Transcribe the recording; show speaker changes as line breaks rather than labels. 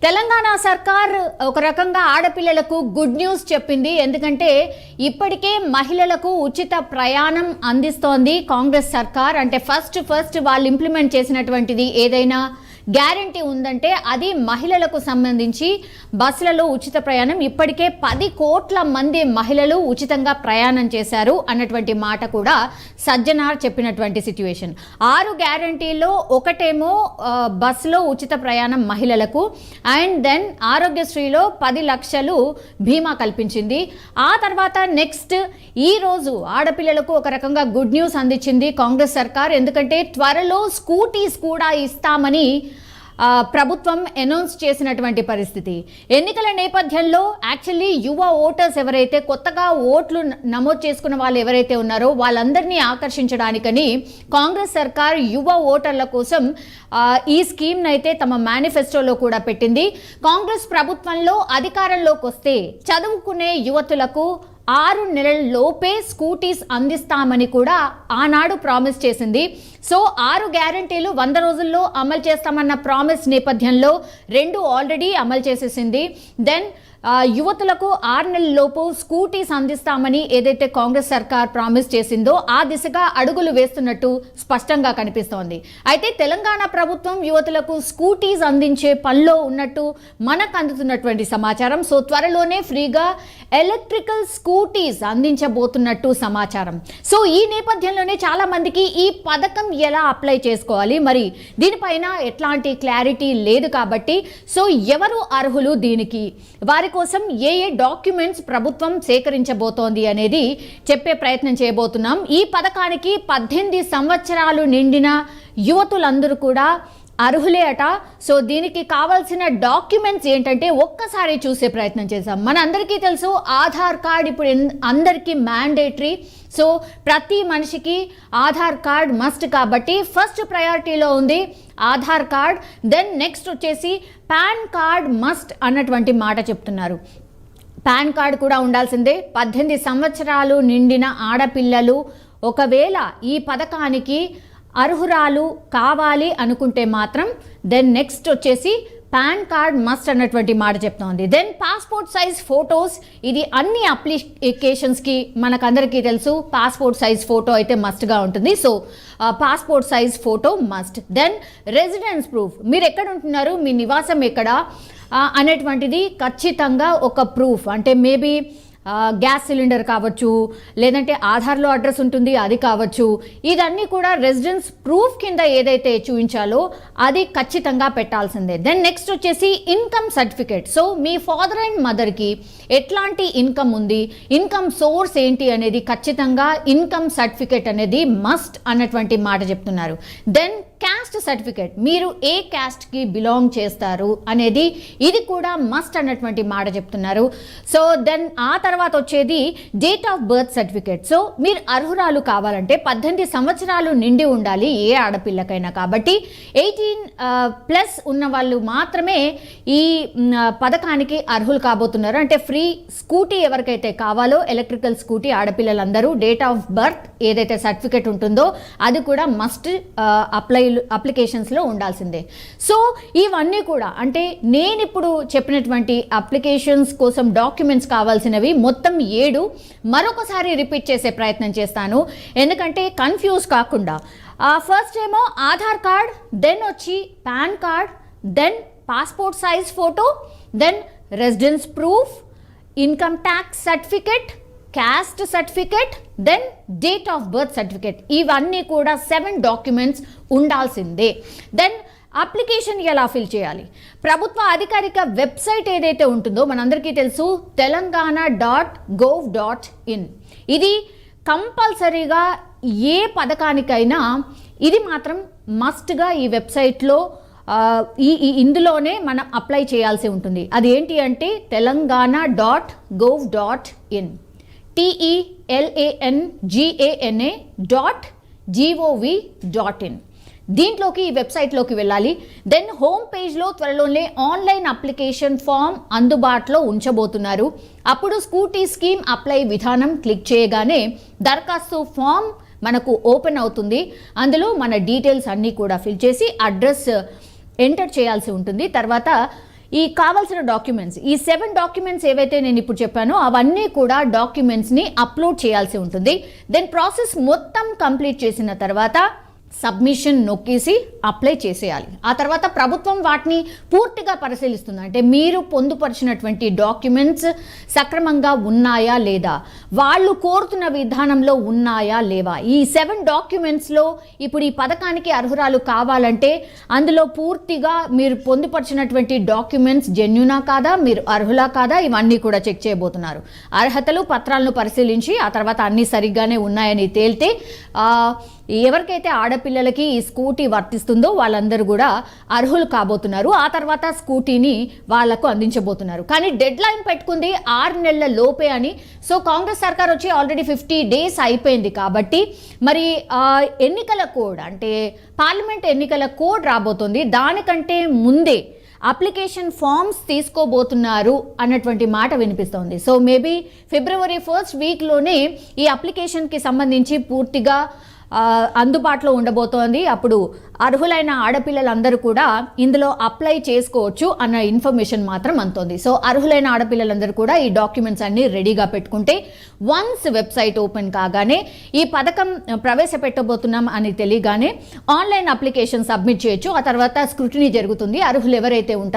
తెలంగాణ సర్కార్ ఒక రకంగా ఆడపిల్లలకు గుడ్ న్యూస్ చెప్పింది. ఎందుకంటే ఇప్పటికే మహిళలకు ఉచిత ప్రయాణం అందిస్తోంది కాంగ్రెస్ సర్కార్. అంటే ఫస్ట్ వాళ్ళు ఇంప్లిమెంట్ చేసినటువంటిది ఏదైనా గ్యారంటీ ఉందంటే అది మహిళలకు సంబంధించి బస్సులలో ఉచిత ప్రయాణం. ఇప్పటికే 10 కోట్ల మంది మహిళలు ఉచితంగా ప్రయాణం చేశారు అన్నటువంటి మాట కూడా సజ్జనార్ చెప్పినటువంటి సిచ్యువేషన్. 6 గ్యారంటీల్లో ఒకటేమో బస్సులో ఉచిత ప్రయాణం మహిళలకు, అండ్ దెన్ ఆరోగ్యశ్రీలో 10 లక్షలు బీమా కల్పించింది. ఆ తర్వాత నెక్స్ట్ ఈ రోజు ఆడపిల్లలకు ఒక రకంగా గుడ్ న్యూస్ అందించింది కాంగ్రెస్ సర్కార్. ఎందుకంటే త్వరలో స్కూటీస్ కూడా ఇస్తామని ప్రభుత్వం అనౌన్స్ చేసినటువంటి పరిస్థితి. ఎన్నికల నేపథ్యంలో యాక్చువల్లీ యువ ఓటర్స్ ఎవరైతే కొత్తగా ఓట్లు నమోదు చేసుకున్న వాళ్ళు ఎవరైతే ఉన్నారో వాళ్ళందరినీ ఆకర్షించడానికని కాంగ్రెస్ సర్కార్ యువ ఓటర్ల కోసం ఈ స్కీమ్ను అయితే తమ మేనిఫెస్టోలో కూడా పెట్టింది. కాంగ్రెస్ ప్రభుత్వంలో అధికారంలోకి వస్తే చదువుకునే యువతులకు 6 నెలల్లోపే స్కూటీస్ అందిస్తామని కూడా ఆనాడు ప్రామిస్ చేసింది. సో 6 గ్యారంటీలు 100 రోజుల్లో అమలు చేస్తామన్న ప్రామిస్ నేపథ్యంలో 2 ఆల్రెడీ అమలు చేసేసింది. దెన్ యువతులకు 6 నెలల్లోపు స్కూటీస్ అందిస్తామని ఏదైతే కాంగ్రెస్ సర్కార్ ప్రామిస్ చేసిందో ఆ దిశగా అడుగులు వేస్తున్నట్టు స్పష్టంగా కనిపిస్తోంది. అయితే తెలంగాణ ప్రభుత్వం యువతులకు స్కూటీస్ అందించే పనిలో ఉన్నట్టు మనకు అందుతున్నటువంటి సమాచారం. సో త్వరలోనే ఫ్రీగా ఎలక్ట్రికల్ స్కూటీస్ అందించబోతున్నట్టు సమాచారం. సో ఈ నేపథ్యంలోనే చాలా మందికి ఈ పథకం ఎలా అప్లై చేసుకోవాలి, మరి దీనిపైన ఎట్లాంటి క్లారిటీ లేదు కాబట్టి సో ఎవరు అర్హులు, దీనికి వారి కోసం ఏ డాక్యుమెంట్స్ ప్రభుత్వం సేకరించబోతోంది అనేది చెప్పే ప్రయత్నం చేయబోతున్నాం. ఈ పథకానికి 18 సంవత్సరాలు నిండిన యువతులందరూ కూడా అర్హులే అట. సో దీనికి కావాల్సిన డాక్యుమెంట్స్ ఏంటంటే ఒక్కసారి చూసే ప్రయత్నం చేద్దాం. మన అందరికీ తెలుసు ఆధార్ కార్డ్ ఇప్పుడు అందరికీ మ్యాండేటరీ. సో ప్రతి మనిషికి ఆధార్ కార్డ్ మస్ట్ కాబట్టి ఫస్ట్ ప్రయారిటీలో ఉంది ఆధార్ కార్డ్. దెన్ నెక్స్ట్ వచ్చేసి పాన్ కార్డ్ మస్ట్ అన్నటువంటి మాట చెప్తున్నారు. పాన్ కార్డ్ కూడా ఉండాల్సిందే. 18 సంవత్సరాలు నిండిన ఆడపిల్లలు ఒకవేళ ఈ పథకానికి అర్హురాలు కావాలి అనుకుంటే మాత్రం దెన్ నెక్స్ట్ వచ్చేసి పాన్ కార్డ్ మస్ట్ అన్నటువంటి మాట చెప్తోంది. దెన్ పాస్పోర్ట్ సైజ్ ఫొటోస్, ఇది అన్ని అప్లికేషన్స్కి మనకందరికీ తెలుసు పాస్పోర్ట్ సైజ్ ఫోటో అయితే మస్ట్గా ఉంటుంది. So passport size photo must. Then residence proof, మీరు ఎక్కడ ఉంటున్నారు, మీ నివాసం ఎక్కడ అనేటువంటిది ఖచ్చితంగా ఒక ప్రూఫ్. అంటే మేబీ గ్యాస్ సిలిండర్ కావచ్చు, లేదంటే ఆధార్లో అడ్రస్ ఉంటుంది అది కావచ్చు. ఇదన్నీ కూడా రెసిడెన్స్ ప్రూఫ్ కింద ఏదైతే చూపించాలో అది ఖచ్చితంగా పెట్టాల్సిందే. దెన్ నెక్స్ట్ వచ్చేసి income certificate. So me father and మదర్కి ఎట్లాంటి ఇన్కమ్ ఉంది, ఇన్కమ్ సోర్స్ ఏంటి అనేది ఖచ్చితంగా ఇన్కమ్ సర్టిఫికేట్ అనేది మస్ట్ అన్నటువంటి మాట చెప్తున్నారు. దెన్ క్యాస్ట్ సర్టిఫికేట్, మీరు ఏ క్యాస్ట్కి బిలాంగ్ చేస్తారు అనేది ఇది కూడా మస్ట్ అన్నటువంటి మాట చెప్తున్నారు. సో దెన్ ఆ తర్వాత వచ్చేది date of birth certificate. So మీరు అర్హురాలు కావాలంటే 18 సంవత్సరాలు నిండి ఉండాలి ఏ ఆడపిల్లకైనా. కాబట్టి 18+ ఉన్న వాళ్ళు మాత్రమే ఈ పథకానికి అర్హులు కాబోతున్నారు. అంటే ఫ్రీ స్కూటీ ఎవరికైతే కావాలో ఎలక్ట్రికల్ స్కూటీ ఆడపిల్లలందరూ డేట్ ఆఫ్ బర్త్ ఏదైతే సర్టిఫికేట్ ఉంటుందో అది కూడా మస్ట్ అప్లికేషన్స్లో ఉండాల్సిందే. సో ఇవన్నీ కూడా అంటే నేను ఇప్పుడు చెప్పినటువంటి అప్లికేషన్స్ కోసం డాక్యుమెంట్స్ కావాల్సినవి మొత్తం 7. మరొకసారి రిపీట్ చేసే ప్రయత్నం చేస్తాను ఎందుకంటే కన్ఫ్యూజ్ కాకుండా. ఫస్ట్ ఏమో ఆధార్ కార్డ్, దెన్ వచ్చి PAN card, then passport size photo, then residence proof, income tax certificate, caste certificate, then date of birth certificate. ఇవన్నీ కూడా 7 డాక్యుమెంట్స్ ఉండాల్సిందే. దెన్ అప్లికేషన్ ఎలా ఫిల్ చేయాలి, ప్రభుత్వ అధికారిక వెబ్సైట్ ఏదైతే ఉంటుందో మనందరికీ తెలుసు telanggana.gov.in. ఇది కంపల్సరీగా ఏ పథకానికైనా ఇది మాత్రం మస్ట్గా ఈ వెబ్సైట్లో ఇందులోనే మనం అప్లై చేయాల్సి ఉంటుంది. అది ఏంటి అంటే telanggana.gov.in, TELANGANA.gov.in. దీంట్లోకి ఈ వెబ్సైట్లోకి వెళ్ళాలి. దెన్ హోమ్ పేజ్లో త్వరలోనే ఆన్లైన్ అప్లికేషన్ ఫామ్ అందుబాటులో ఉంచబోతున్నారు. అప్పుడు స్కూటీ స్కీమ్ అప్లై విధానం క్లిక్ చేయగానే దరఖాస్తు ఫామ్ మనకు ఓపెన్ అవుతుంది. అందులో మన డీటెయిల్స్ అన్నీ కూడా ఫిల్ చేసి అడ్రస్ ఎంటర్ చేయాల్సి ఉంటుంది. తర్వాత ఈ కావాల్సిన డాక్యుమెంట్స్, ఈ 7 డాక్యుమెంట్స్ ఏవైతే నేను ఇప్పుడు చెప్పానో అవన్నీ కూడా డాక్యుమెంట్స్ని అప్లోడ్ చేయాల్సి ఉంటుంది. దెన్ ప్రాసెస్ మొత్తం కంప్లీట్ చేసిన తర్వాత సబ్మిషన్ నొక్కేసి అప్లై చేసేయాలి. ఆ తర్వాత ప్రభుత్వం వాటిని పూర్తిగా పరిశీలిస్తుంది. అంటే మీరు పొందుపరిచినటువంటి డాక్యుమెంట్స్ సక్రమంగా ఉన్నాయా లేదా, వాళ్ళు కోరుతున్న విధానంలో ఉన్నాయా లేవా. ఈ 7 డాక్యుమెంట్స్లో ఇప్పుడు ఈ పథకానికి అర్హురాలు కావాలంటే అందులో పూర్తిగా మీరు పొందుపరిచినటువంటి డాక్యుమెంట్స్ జెన్యునా కాదా, మీరు అర్హులా కాదా, ఇవన్నీ కూడా చెక్ చేయబోతున్నారు. అర్హతలు పత్రాలను పరిశీలించి ఆ తర్వాత అన్నీ సరిగ్గానే ఉన్నాయని తేలితే ఎవరికైతే ఆడపిల్లలకి ఈ స్కూటీ వర్తిస్తుందో వాళ్ళందరూ కూడా అర్హులు కాబోతున్నారు. ఆ తర్వాత స్కూటీని వాళ్లకు అందించబోతున్నారు. కానీ డెడ్ లైన్ పెట్టుకుంది 6 నెలల లోపే అని. సో కాంగ్రెస్ సర్కార్ వచ్చి ఆల్రెడీ 50 డేస్ అయిపోయింది కాబట్టి మరి ఎన్నికల కోడ్ అంటే పార్లమెంట్ ఎన్నికల కోడ్ రాబోతుంది. దానికంటే ముందే అప్లికేషన్ ఫామ్స్ తీసుకోబోతున్నారు అన్నటువంటి మాట వినిపిస్తోంది. సో మేబీ ఫిబ్రవరి 1st వీక్లోనే ఈ అప్లికేషన్కి సంబంధించి పూర్తిగా అందుబాటులో ఉండబోతోంది. అప్పుడు అర్హులైన ఆడపిల్లలందరూ కూడా ఇందులో అప్లై చేసుకోవచ్చు అన్న ఇన్ఫర్మేషన్ మాత్రం అందుతోంది. సో అర్హులైన ఆడపిల్లలందరూ కూడా ఈ డాక్యుమెంట్స్ అన్ని రెడీగా పెట్టుకుంటే వన్స్ వెబ్సైట్ ఓపెన్ కాగానే ఈ పథకం ప్రవేశపెట్టబోతున్నాం అని తెలియగానే ఆన్లైన్ అప్లికేషన్ సబ్మిట్ చేయొచ్చు. ఆ తర్వాత స్క్రూటినీ జరుగుతుంది. అర్హులు ఎవరైతే ఉంటారో